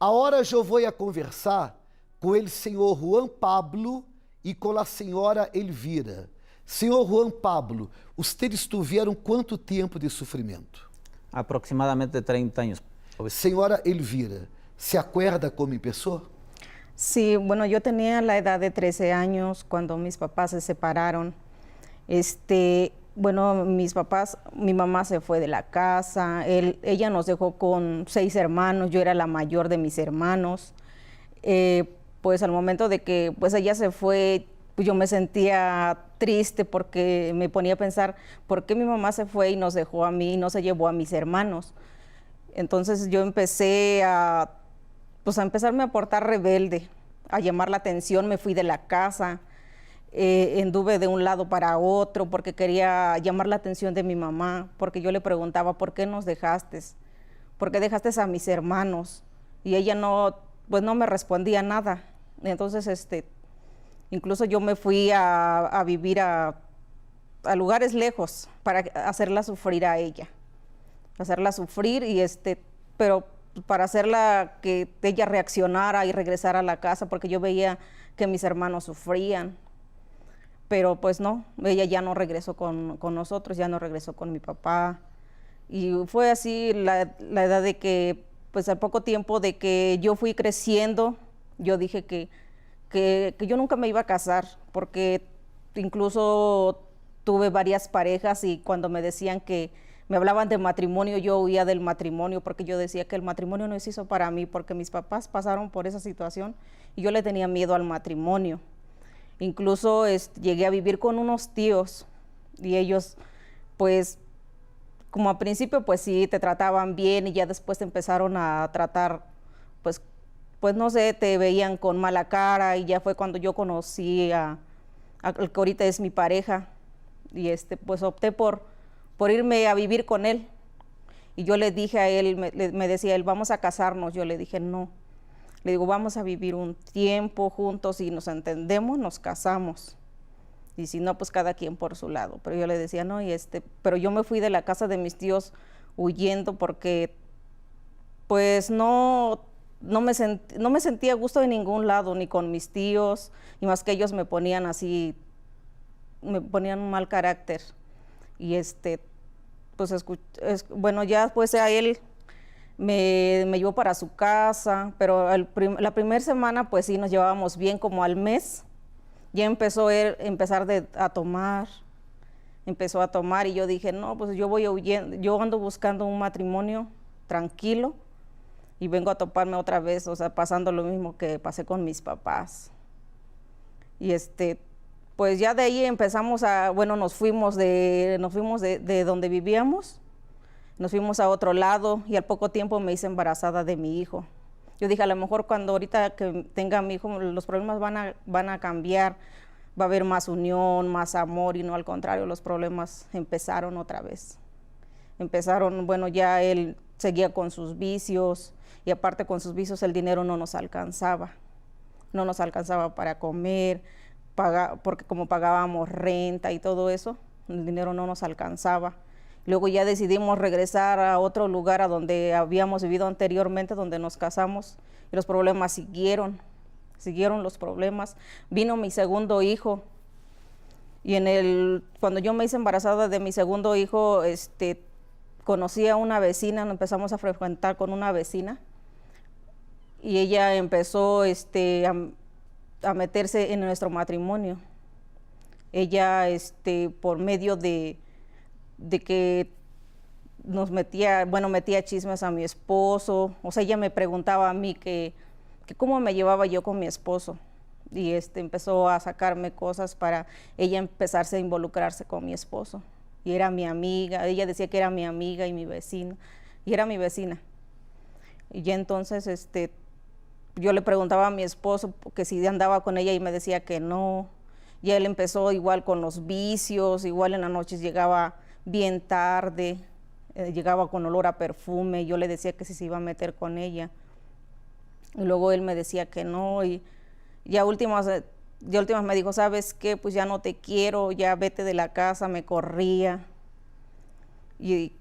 Agora eu vou a conversar com o senhor Juan Pablo e com a senhora Elvira. Senhor Juan Pablo, ustedes tiveram quanto tempo de sofrimento? Aproximadamente 30 años. Senhora Elvira, ¿se acuerda como empezó? Sí, bueno, yo tenía la edad de 13 años cuando mis papás se separaron. Bueno, mis papás, mi mamá se fue de la casa, ella nos dejó con 6 hermanos, yo era la mayor de mis hermanos. Pues al momento de que pues ella se fue, pues yo me sentía triste porque me ponía a pensar, ¿por qué mi mamá se fue y nos dejó a mí y no se llevó a mis hermanos? Entonces yo empecé pues a empezarme a portar rebelde, a llamar la atención, me fui de la casa, anduve de un lado para otro porque quería llamar la atención de mi mamá, porque yo le preguntaba, ¿por qué nos dejaste? ¿Por qué dejaste a mis hermanos? Y ella pues no me respondía nada. Entonces, incluso yo me fui a vivir a lugares lejos para hacerla sufrir a ella, hacerla sufrir pero para hacerla que ella reaccionara y regresara a la casa, porque yo veía que mis hermanos sufrían. Pero pues no, ella ya no regresó con nosotros, ya no regresó con mi papá. Y fue así la edad de que, pues al poco tiempo de que yo fui creciendo, yo dije que yo nunca me iba a casar, porque incluso tuve varias parejas y cuando me decían que me hablaban de matrimonio, yo huía del matrimonio porque yo decía que el matrimonio no se hizo para mí, porque mis papás pasaron por esa situación y yo le tenía miedo al matrimonio. Incluso llegué a vivir con unos tíos y ellos, pues, como al principio, pues sí, te trataban bien y ya después te empezaron a tratar, pues no sé, te veían con mala cara y ya fue cuando yo conocí al que ahorita es mi pareja y pues opté por irme a vivir con él. Y yo le dije a él, me decía él, vamos a casarnos. Yo le dije, no. Le digo, vamos a vivir un tiempo juntos y nos entendemos, nos casamos. Y si no, pues cada quien por su lado. Pero yo le decía, no, pero yo me fui de la casa de mis tíos huyendo porque, pues no me sentía a gusto de ningún lado, ni con mis tíos, y más que ellos me ponían así, me ponían un mal carácter. Y pues bueno, ya pues a él me llevó para su casa, pero la primera semana pues sí nos llevábamos bien, como al mes ya empezó a tomar, empezó a tomar y yo dije, no, pues yo voy huyendo, yo ando buscando un matrimonio tranquilo y vengo a toparme otra vez, o sea, pasando lo mismo que pasé con mis papás. Y pues ya de ahí empezamos bueno, nos fuimos de donde vivíamos, nos fuimos a otro lado y al poco tiempo me hice embarazada de mi hijo. Yo dije, a lo mejor cuando ahorita que tenga mi hijo, los problemas van a cambiar, va a haber más unión, más amor, y no al contrario, los problemas empezaron otra vez. Empezaron, bueno, ya él seguía con sus vicios y aparte con sus vicios el dinero no nos alcanzaba para comer, porque como pagábamos renta y todo eso, el dinero no nos alcanzaba. Luego ya decidimos regresar a otro lugar a donde habíamos vivido anteriormente, donde nos casamos, y los problemas siguieron los problemas. Vino mi segundo hijo, y cuando yo me hice embarazada de mi segundo hijo, conocí a una vecina, nos empezamos a frecuentar con una vecina, y ella empezó a meterse en nuestro matrimonio. Ella, por medio de que metía chismes a mi esposo, o sea, ella me preguntaba a mí que cómo me llevaba yo con mi esposo, y empezó a sacarme cosas para ella empezarse a involucrarse con mi esposo, y era mi amiga, ella decía que era mi amiga y mi vecina, y era mi vecina, y ya entonces, yo le preguntaba a mi esposo que si andaba con ella y me decía que no, y él empezó igual con los vicios, igual en las noches llegaba bien tarde, llegaba con olor a perfume, yo le decía que si se iba a meter con ella, y luego él me decía que no, y ya últimas me dijo, ¿sabes qué? Pues ya no te quiero, ya vete de la casa, me corría, y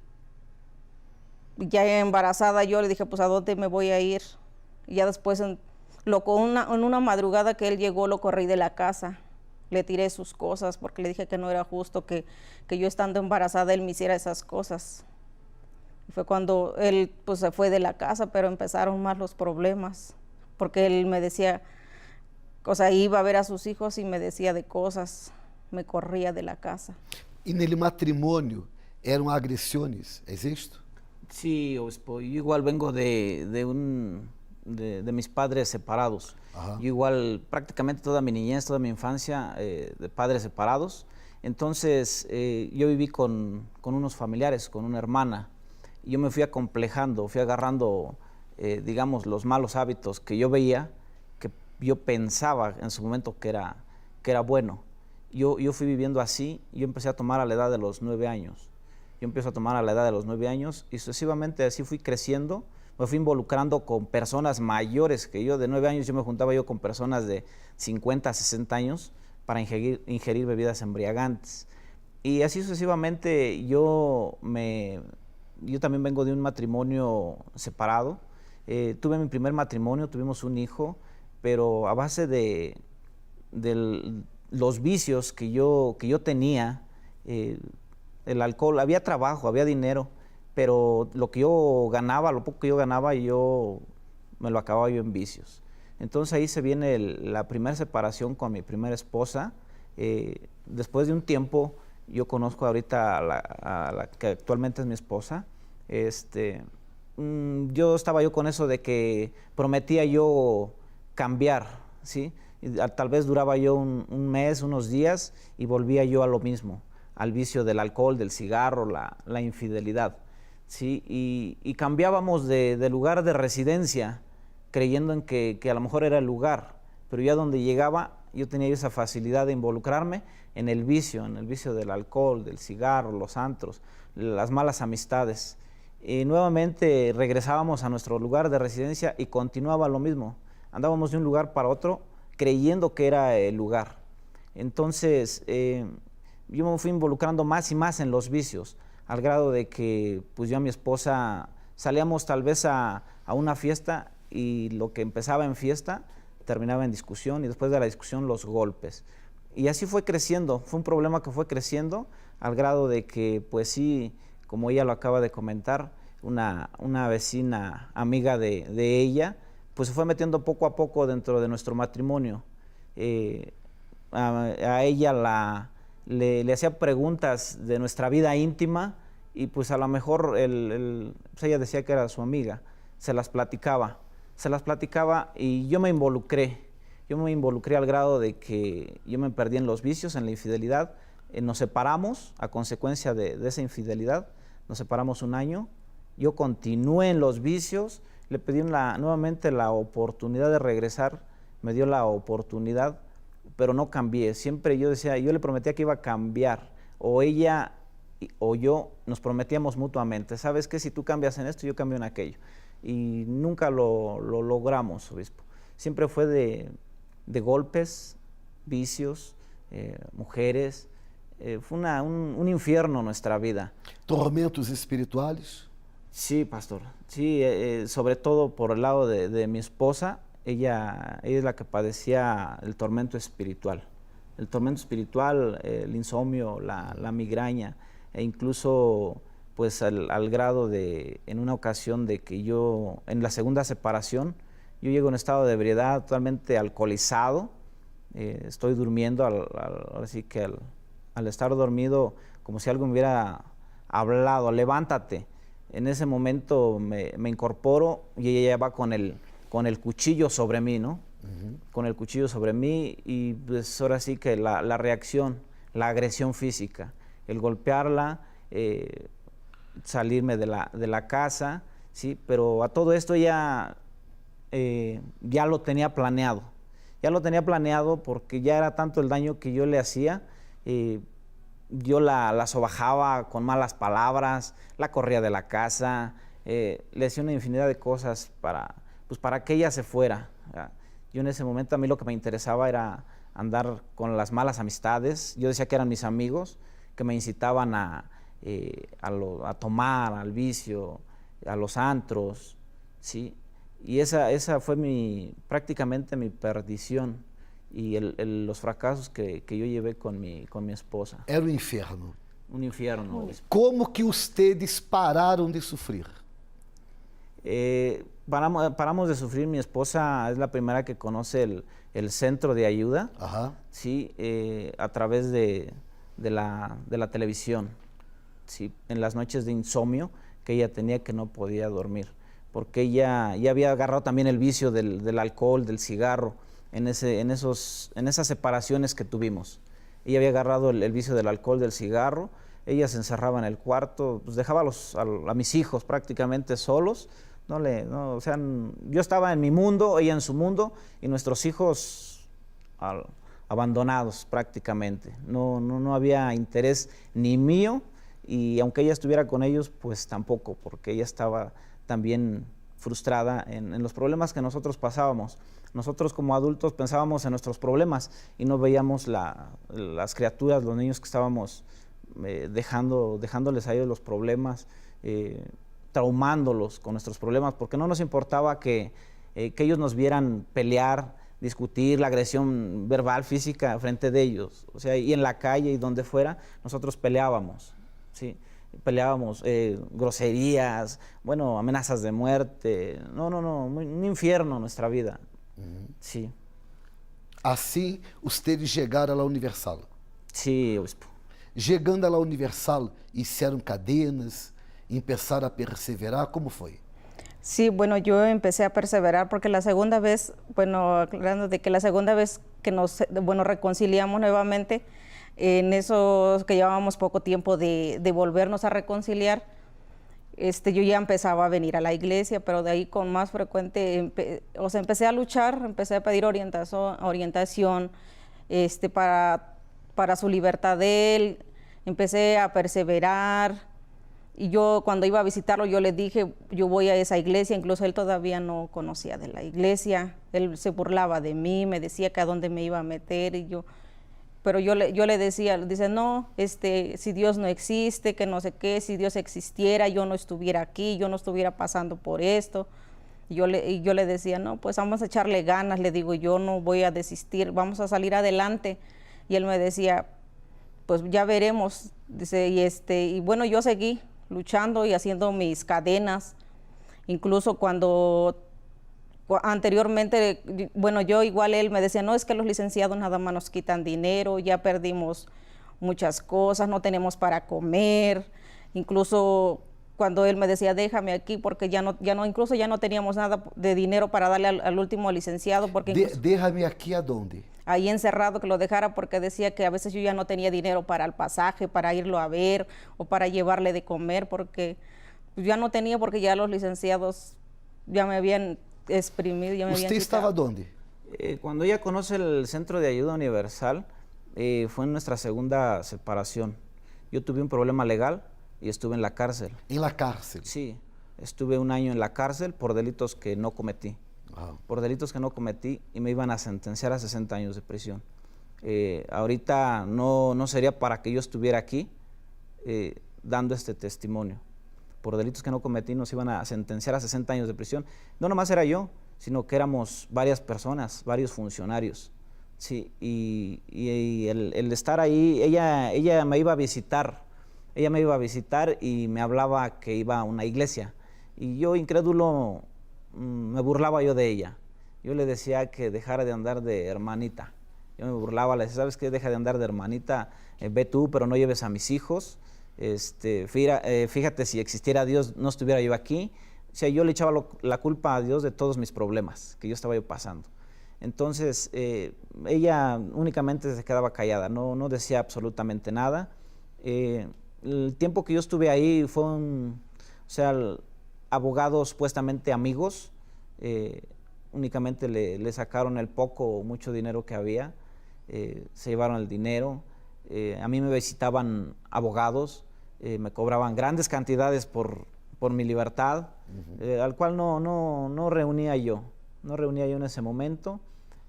ya embarazada yo le dije, pues ¿a dónde me voy a ir? Y ya después, en una madrugada que él llegó, lo corrí de la casa. Le tiré sus cosas porque le dije que no era justo que yo estando embarazada él me hiciera esas cosas. Y fue cuando él pues se fue de la casa, pero empezaron más los problemas, porque él me decía, o sea, iba a ver a sus hijos y me decía de cosas, me corría de la casa. E nele matrimônio eram agressões, é isto? Sí, obispo, yo igual vengo de mis padres separados. Ajá. Yo igual prácticamente toda mi niñez, toda mi infancia de padres separados. Entonces yo viví con unos familiares, con una hermana. Y yo me fui acomplejando, fui agarrando, digamos, los malos hábitos que yo veía, que yo pensaba en su momento que era bueno. Yo fui viviendo así, yo empecé a tomar a la edad de los 9 años. Yo empiezo a tomar a la edad de los 9 años y sucesivamente así fui creciendo, me fui involucrando con personas mayores que yo. De 9 años yo me juntaba con personas de 50, 60 años para ingerir bebidas embriagantes. Y así sucesivamente yo también vengo de un matrimonio separado. Tuve mi primer matrimonio, tuvimos un hijo, pero a base de los vicios que yo tenía, el alcohol, había trabajo, había dinero, pero lo que yo ganaba, lo poco que yo ganaba, yo me lo acababa yo en vicios. Entonces ahí se viene la primera separación con mi primera esposa. Después de un tiempo, yo conozco ahorita a la que actualmente es mi esposa. Yo estaba con eso de que prometía yo cambiar, ¿sí? Y tal vez duraba yo un mes, unos días y volvía yo a lo mismo, al vicio del alcohol, del cigarro, la infidelidad, ¿sí? Y cambiábamos de lugar de residencia, creyendo en que a lo mejor era el lugar, pero ya donde llegaba yo tenía esa facilidad de involucrarme en el vicio del alcohol, del cigarro, los antros, las malas amistades. Y nuevamente regresábamos a nuestro lugar de residencia y continuaba lo mismo. Andábamos de un lugar para otro creyendo que era el lugar. Entonces yo me fui involucrando más y más en los vicios, al grado de que pues yo a mi esposa salíamos tal vez a una fiesta y lo que empezaba en fiesta terminaba en discusión y después de la discusión los golpes. Y así fue creciendo, fue un problema que fue creciendo al grado de que pues sí, como ella lo acaba de comentar, una vecina amiga de ella, pues se fue metiendo poco a poco dentro de nuestro matrimonio. A ella le hacía preguntas de nuestra vida íntima y pues a lo mejor pues ella decía que era su amiga, se las platicaba y yo me involucré al grado de que yo me perdí en los vicios, en la infidelidad. Nos separamos a consecuencia de esa infidelidad, nos separamos un año, yo continué en los vicios, le pedí nuevamente la oportunidad de regresar, me dio la oportunidad, pero no cambié. Siempre yo decía, yo le prometía que iba a cambiar, o ella o yo nos prometíamos mutuamente, ¿sabes qué? Si tú cambias en esto, yo cambio en aquello. Y nunca lo logramos, obispo. Siempre fue de golpes, vicios, mujeres. Fue un infierno nuestra vida. Tormentos espirituales? Sí, pastor. Sí, sobre todo por el lado de mi esposa. Ella es la que padecía el tormento espiritual. El tormento espiritual, el insomnio, la migraña, e incluso pues al grado en una ocasión de que yo, en la segunda separación, yo llego en estado de ebriedad, totalmente alcoholizado. Estoy durmiendo, ahora sí que al estar dormido, como si algo me hubiera hablado, levántate. En ese momento me incorporo y ella va con el cuchillo sobre mí, ¿no? Uh-huh. Con el cuchillo sobre mí y pues ahora sí que la reacción, la agresión física, el golpearla, salirme de la casa, ¿sí? Pero a todo esto ella ya lo tenía planeado. Ya lo tenía planeado porque ya era tanto el daño que yo le hacía. Yo la sobajaba con malas palabras, la corría de la casa, le hacía una infinidad de cosas para que ella se fuera. Yo en ese momento a mí lo que me interesaba era andar con las malas amistades. Yo decía que eran mis amigos, que me incitaban a tomar, al vicio, a los antros, ¿sí? Y esa fue prácticamente mi perdición y los fracasos que yo llevé con mi esposa. Era o inferno. Un infierno, obispo. Como que ustedes pararam de sofrer? Paramos de sufrir. Mi esposa es la primera que conoce el centro de ayuda, Ajá. ¿sí? A través de la televisión, ¿sí? En las noches de insomnio que ella tenía, que no podía dormir, porque ella ya había agarrado también el vicio del alcohol, del cigarro, en esas separaciones que tuvimos. Ella había agarrado el vicio del alcohol, del cigarro. Ella se encerraba en el cuarto, pues dejaba a mis hijos prácticamente solos. O sea, yo estaba en mi mundo, ella en su mundo, y nuestros hijos abandonados prácticamente. No había interés ni mío, y aunque ella estuviera con ellos, pues tampoco, porque ella estaba también frustrada en los problemas que nosotros pasábamos. Nosotros como adultos pensábamos en nuestros problemas y no veíamos las criaturas, los niños que estábamos dejándoles a ellos los problemas, traumándolos con nuestros problemas, porque no nos importaba que ellos nos vieran pelear, discutir, la agresión verbal, física frente de ellos. O sea, y en la calle y donde fuera, nosotros peleábamos, ¿sí? Peleábamos, groserías, bueno, amenazas de muerte. Un infierno nuestra vida. Sí. Assim, ustedes chegaram à La Universal. Sí, obispo. Chegando à La Universal, hicieron cadenas, empezaram a perseverar, como foi? Sí, bueno, yo empecé a perseverar porque la segunda vez, bueno, aclarando de que la segunda vez que nos, bueno, reconciliamos nuevamente, en eso que llevábamos poco tiempo de volvernos a reconciliar, yo ya empezaba a venir a la iglesia, pero de ahí con más frecuente, empecé a luchar, empecé a pedir orientación para su libertad de él, empecé a perseverar. Y yo cuando iba a visitarlo, yo le dije, yo voy a esa iglesia, incluso él todavía no conocía de la iglesia, él se burlaba de mí, me decía que a dónde me iba a meter, pero yo le decía, dice, no, si Dios no existe, que no sé qué, si Dios existiera, yo no estuviera aquí, yo no estuviera pasando por esto. Y yo le decía, no, pues vamos a echarle ganas, le digo, yo no voy a desistir, vamos a salir adelante. Y él me decía, pues ya veremos, dice, y bueno, yo seguí luchando y haciendo mis cadenas, incluso cuando anteriormente, bueno, yo igual él me decía, no, es que los licenciados nada más nos quitan dinero, ya perdimos muchas cosas, no tenemos para comer, incluso cuando él me decía, déjame aquí, porque incluso ya no teníamos nada de dinero para darle al último licenciado, porque Déjame aquí a dónde? Ahí encerrado, que lo dejara, porque decía que a veces yo ya no tenía dinero para el pasaje, para irlo a ver o para llevarle de comer, porque ya no tenía, porque ya los licenciados ya me habían exprimido, ya me habían ¿Usted estaba quitado. dónde? Cuando ella conoce el Centro de Ayuda Universal, fue en nuestra segunda separación. Yo tuve un problema legal y estuve en la cárcel. En la cárcel. Sí, estuve un año en la cárcel por delitos que no cometí. Ah. Por delitos que no cometí, y me iban a sentenciar a 60 años de prisión. Ahorita no sería para que yo estuviera aquí dando este testimonio. Por delitos que no cometí nos iban a sentenciar a 60 años de prisión. No nomás era yo, sino que éramos varias personas, varios funcionarios. Sí, y el estar ahí, ella me iba a visitar. Ella me iba a visitar y me hablaba que iba a una iglesia. Y yo, incrédulo, me burlaba yo de ella. Yo le decía que dejara de andar de hermanita. Yo me burlaba, le decía, ¿sabes qué? Deja de andar de hermanita, ve tú, pero no lleves a mis hijos. Fíjate, si existiera Dios, no estuviera yo aquí. O sea, yo le echaba la culpa a Dios de todos mis problemas que yo estaba pasando. Entonces, ella únicamente se quedaba callada, no decía absolutamente nada. El tiempo que yo estuve ahí fue abogados supuestamente amigos, únicamente le sacaron el poco o mucho dinero que había, se llevaron el dinero. A mí me visitaban abogados, me cobraban grandes cantidades por mi libertad, al cual no reunía yo en ese momento.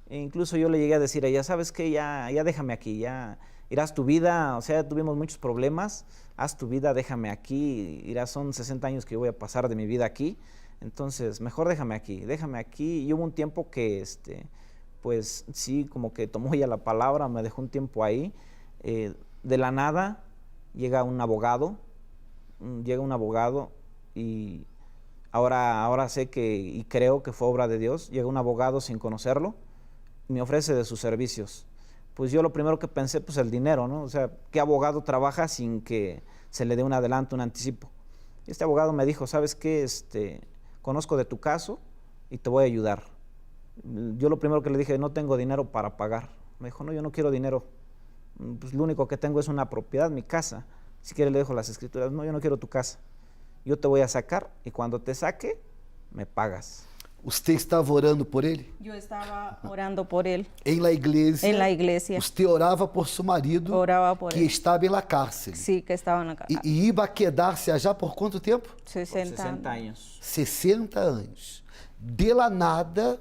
E incluso yo le llegué a decir a ella, ¿sabes qué? Ya déjame aquí, ya irás tu vida, o sea, tuvimos muchos problemas, haz tu vida, déjame aquí, son 60 años que yo voy a pasar de mi vida aquí, Entonces, mejor déjame aquí. Y hubo un tiempo que, pues sí, como que tomó ya la palabra, me dejó un tiempo ahí. De la nada llega un abogado y ahora sé y creo que fue obra de Dios. Llega un abogado sin conocerlo y me ofrece de sus servicios. Pues yo lo primero que pensé, pues el dinero, ¿no? O sea, ¿qué abogado trabaja sin que se le dé un adelanto, un anticipo? Y este abogado me dijo, ¿sabes qué? Conozco de tu caso y te voy a ayudar. Yo lo primero que le dije, no tengo dinero para pagar. Me dijo, no, yo no quiero dinero. Pues lo único que tengo es una propiedad, mi casa. Si quiere le dejo las escrituras. No, yo no quiero tu casa. Yo te voy a sacar y cuando te saque, me pagas. Usted estava orando por ele? Yo estaba orando por él Em la igreja. en la iglesia. Usted orava por seu marido Oraba por que él. estava em la cárcel. Sí, que estaba en la casa. E iba quedar-se allá por quanto tempo? 60 años. 60 anos. De la nada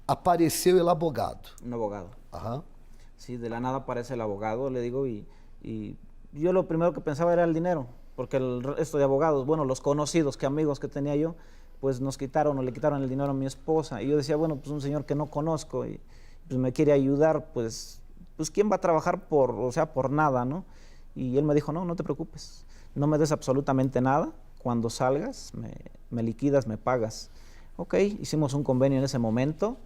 apareceu el abogado. Un abogado. Ajá. Sí, de la nada aparece el abogado, le digo, y yo lo primero que pensaba era el dinero, porque el resto de abogados, bueno, los conocidos, que amigos que tenía yo, pues le quitaron el dinero a mi esposa. Y yo decía, bueno, pues un señor que no conozco y pues me quiere ayudar, pues ¿quién va a trabajar por nada, no? Y él me dijo, no te preocupes, no me des absolutamente nada, cuando salgas me liquidas, me pagas. Ok, hicimos un convenio en ese momento.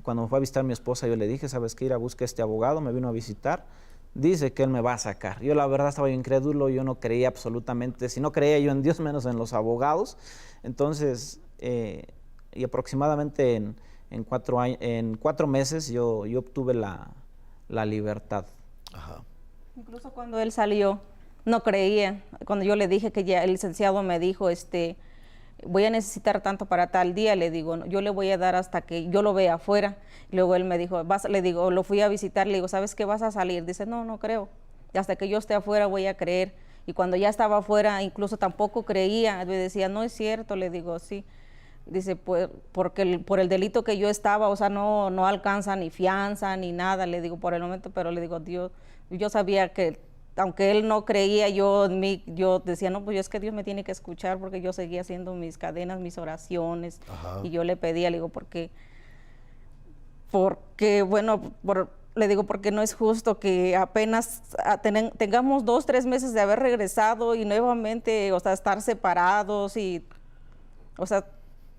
Cuando me fue a visitar mi esposa, yo le dije, ¿sabes qué? Ir a buscar a este abogado, me vino a visitar, dice que él me va a sacar. Yo la verdad estaba incrédulo, yo no creía absolutamente, si no creía yo en Dios, menos en los abogados. Entonces, y aproximadamente en 4 meses yo obtuve la libertad. Ajá. Incluso cuando él salió, no creía. Cuando yo le dije que ya el licenciado me dijo, voy a necesitar tanto para tal día, le digo, no, yo le voy a dar hasta que yo lo vea afuera. Luego él me dijo, le digo, lo fui a visitar, le digo, ¿sabes qué vas a salir? Dice, no creo. Y hasta que yo esté afuera voy a creer. Y cuando ya estaba afuera, incluso tampoco creía. Me decía, no es cierto, le digo, sí. Dice, pues, porque por el delito que yo estaba, o sea, no alcanza ni fianza ni nada, le digo, por el momento, pero le digo, Dios, yo sabía que aunque él no creía yo en mí, yo decía, no, pues es que Dios me tiene que escuchar, porque yo seguía haciendo mis cadenas, mis oraciones. Ajá. Y yo le pedía, le digo, porque bueno, le digo, porque no es justo que apenas tengamos 2, 3 meses de haber regresado y nuevamente, o sea, estar separados y, o sea,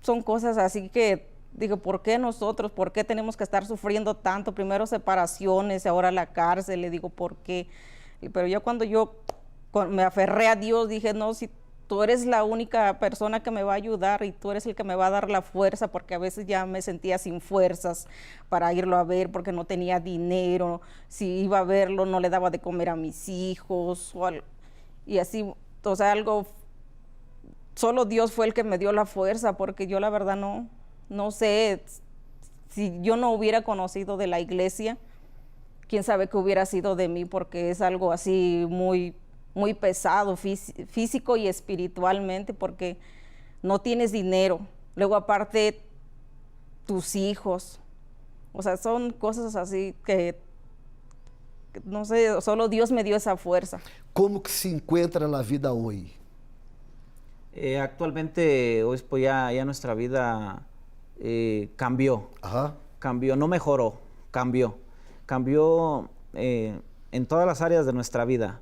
son cosas así que digo, ¿por qué nosotros? ¿Por qué tenemos que estar sufriendo tanto? Primero separaciones, ahora la cárcel, le digo, ¿por qué? Pero ya cuando yo me aferré a Dios, dije, no, si tú eres la única persona que me va a ayudar y tú eres el que me va a dar la fuerza, porque a veces ya me sentía sin fuerzas para irlo a ver, porque no tenía dinero, si iba a verlo no le daba de comer a mis hijos, o algo, y así, o sea, solo Dios fue el que me dio la fuerza, porque yo la verdad no sé, si yo no hubiera conocido de la iglesia, quién sabe qué hubiera sido de mí, porque es algo así muy, muy pesado, físico y espiritualmente, porque no tienes dinero. Luego aparte, tus hijos. O sea, son cosas así que no sé, solo Dios me dio esa fuerza. ¿Cómo que se encuentra la vida hoy? Actualmente, hoy pues ya nuestra vida cambió. Ajá. Cambió, no mejoró, cambió. Cambió en todas las áreas de nuestra vida.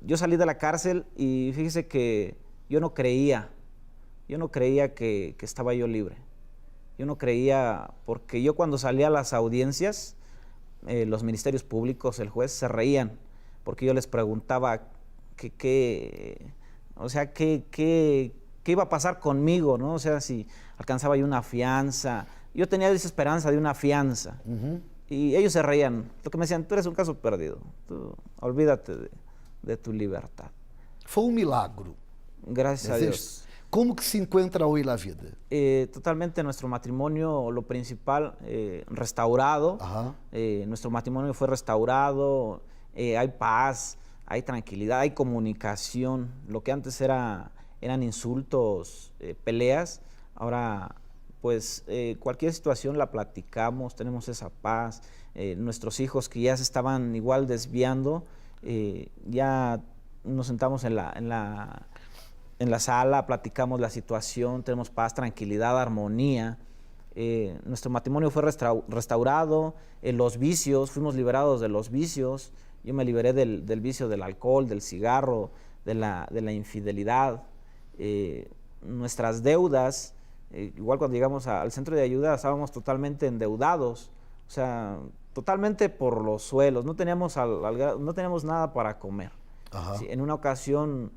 Yo salí de la cárcel y fíjese que yo no creía que estaba yo libre. Yo no creía, porque yo cuando salía a las audiencias, los ministerios públicos, el juez, se reían, porque yo les preguntaba qué iba a pasar conmigo, ¿no? O sea, si alcanzaba yo una fianza. Yo tenía esa esperanza de una fianza. Uh-huh. Y ellos se reían. Lo que me decían, tú eres un caso perdido. Tú, olvídate de tu libertad. Fue un milagro. Gracias a Dios. ¿Cómo que se encuentra hoy la vida? Totalmente nuestro matrimonio, lo principal, restaurado. Ajá. Nuestro matrimonio fue restaurado. Hay paz, hay tranquilidad, hay comunicación. Lo que antes eran insultos, peleas, ahora pues cualquier situación la platicamos, tenemos esa paz. Nuestros hijos que ya se estaban igual desviando, ya nos sentamos en en la sala, platicamos la situación, tenemos paz, tranquilidad, armonía. Nuestro matrimonio fue restaurado, los vicios, fuimos liberados de los vicios. Yo me liberé del vicio del alcohol, del cigarro, de la infidelidad. Nuestras deudas, igual cuando llegamos al centro de ayuda, estábamos totalmente endeudados, o sea, totalmente por los suelos, no teníamos nada para comer. Sí, en una ocasión,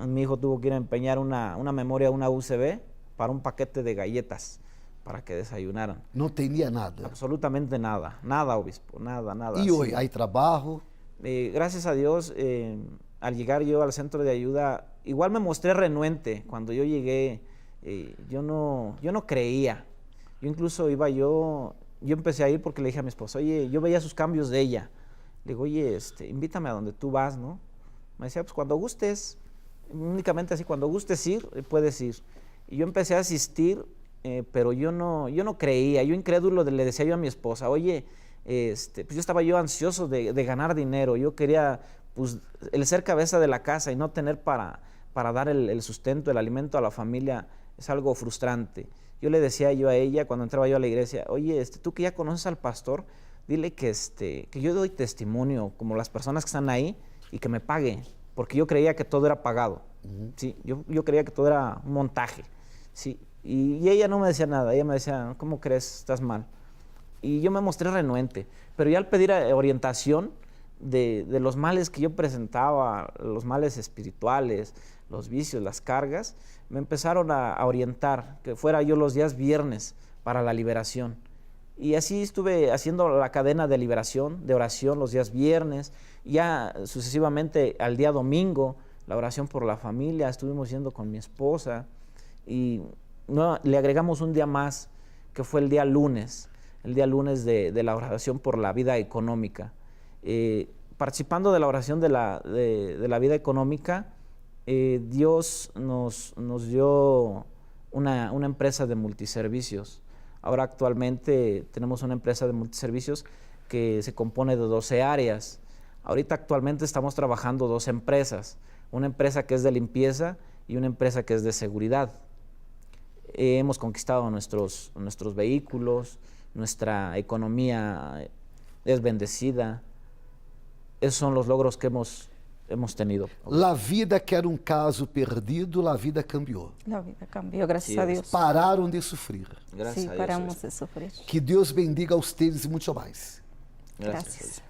mi hijo tuvo que ir a empeñar una memoria, una USB, para un paquete de galletas, para que desayunaran. No tenía nada. Absolutamente nada, nada, obispo, nada. ¿Y hoy hay trabajo? Gracias a Dios, al llegar yo al centro de ayuda, igual me mostré renuente. Cuando yo llegué, yo no creía. Yo incluso yo empecé a ir porque le dije a mi esposa, oye, yo veía sus cambios de ella. Le digo, oye, invítame a donde tú vas, ¿no? Me decía, pues cuando gustes, únicamente así, cuando gustes ir, puedes ir. Y yo empecé a asistir, pero yo no creía, yo incrédulo le decía yo a mi esposa, oye, pues yo estaba yo ansioso de ganar dinero, yo quería pues el ser cabeza de la casa y no tener para dar el sustento, el alimento a la familia, es algo frustrante. Yo le decía yo a ella cuando entraba yo a la iglesia, oye, tú que ya conoces al pastor, dile que yo doy testimonio como las personas que están ahí y que me pague, porque yo creía que todo era pagado. ¿Sí? Yo creía que todo era un montaje. ¿Sí? Y ella no me decía nada, ella me decía, ¿cómo crees? Estás mal. Y yo me mostré renuente, pero ya al pedir orientación de los males que yo presentaba, los males espirituales, los vicios, las cargas, me empezaron a orientar, que fuera yo los días viernes para la liberación. Y así estuve haciendo la cadena de liberación, de oración los días viernes, ya sucesivamente al día domingo, la oración por la familia, estuvimos yendo con mi esposa y le agregamos un día más, que fue el día lunes de la oración por la vida económica. Participando de la oración de la vida económica, Dios nos dio una empresa de multiservicios. Ahora actualmente tenemos una empresa de multiservicios que se compone de 12 áreas. Ahorita actualmente estamos trabajando 2 empresas, una empresa que es de limpieza y una empresa que es de seguridad. Hemos conquistado nuestros vehículos, nuestra economía es bendecida. Esos son los logros que hemos tenido. La vida que era un caso perdido, la vida cambió. La vida cambió, gracias a Dios. Pararam de sufrir. Gracias Sí, a Dios. paramos de sufrir. Que Deus bendiga a ustedes e muito mais. Gracias. Gracias.